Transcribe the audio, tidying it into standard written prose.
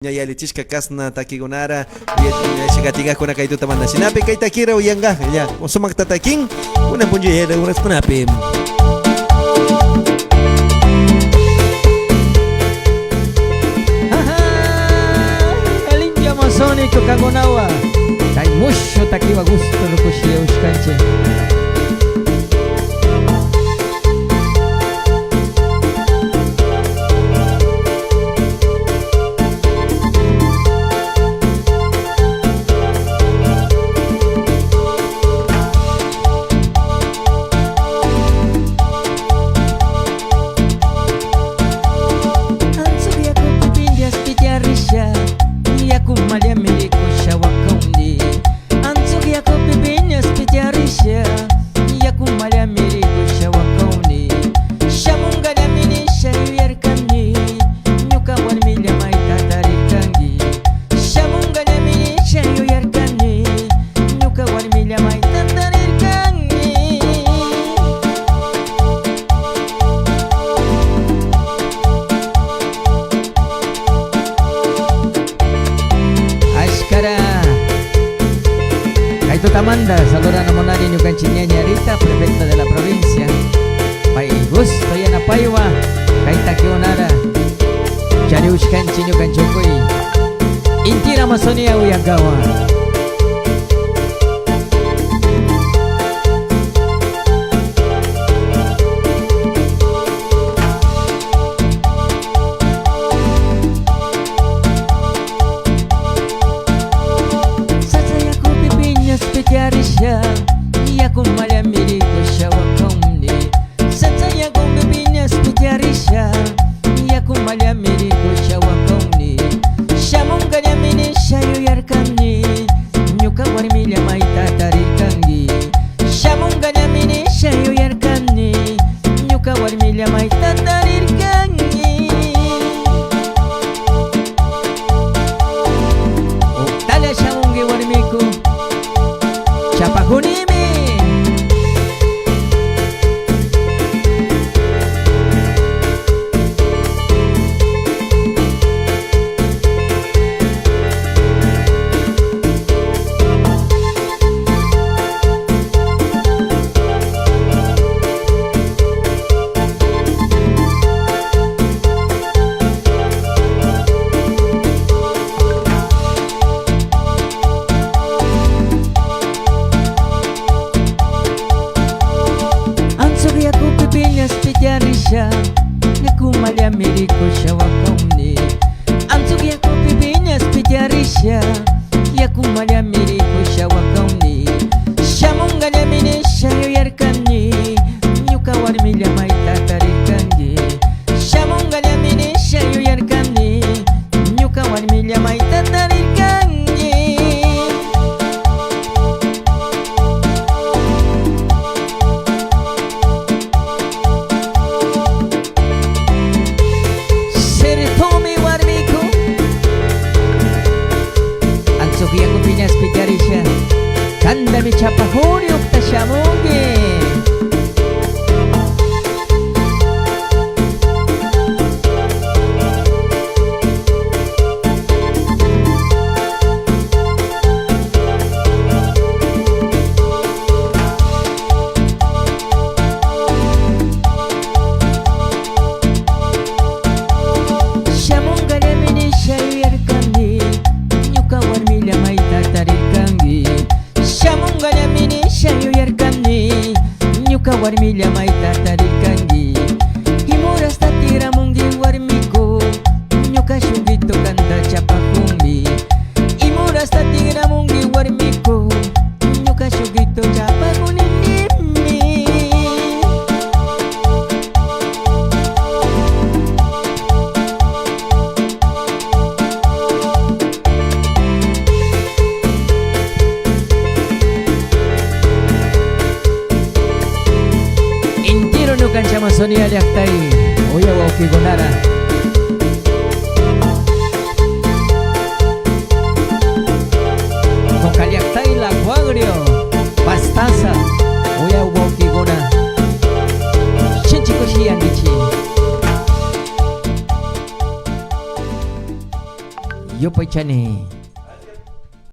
Yalichishka kasna takigunara shikatiga kuna kaituta manda sinapi kay takira uyanga ya sumak tataking una punji hera una kunapi Alinja masoni tukagonawa kay musho takiwa gusto rukushia uskanche Tamanda, saludan a Monari Ñucanchiñeña Rita, prefecta de la provincia. Pai gusto y ana paiwa, kaita kionara. Chariushkanchi Ñucanchukuy. Intira Amazonia Uyagawa. Yaku malya miriko shawakamni Sataya gombe binya spitiarisha Yaku malya miriko shawakamni Shamunga nyamini shayu yarkamni Nyuka warmilya maita tarikangi Shamunga nyamini shayu yarkamni Nyuka warmilya maita tarikangi Tala shamungi warmiku Chapakuni Naku malya miriko shawakamni Antugi yako pipinya spitiarisha Yaku malya miriko shawakamni Shamunga nyamini shayu yarkamni Nyuka warmilya maita tarikangi Shamunga nyamini shayu yarkamni Nyuka warmilya maita tarikangi Kanda mi chapahuri uktashamungi Shamunga nyamini shayu yarkamni Nyuka warmilya maita tarikangi Shamunga nyamini shayu yarkamni Nyuka warmilya maita tarikangi Himura statira mungi warmiku Nyuka shugito kanda chapahumbi Himura statira mungi warmiku Nyuka shugito chapahuninimi Nukan Amazonia Yaktai Oya Wauki Gonara Con Caliactai La Guagrio Pastaza Oya Wauki Gona Chinchikoshi Yangichi Yupoy chani.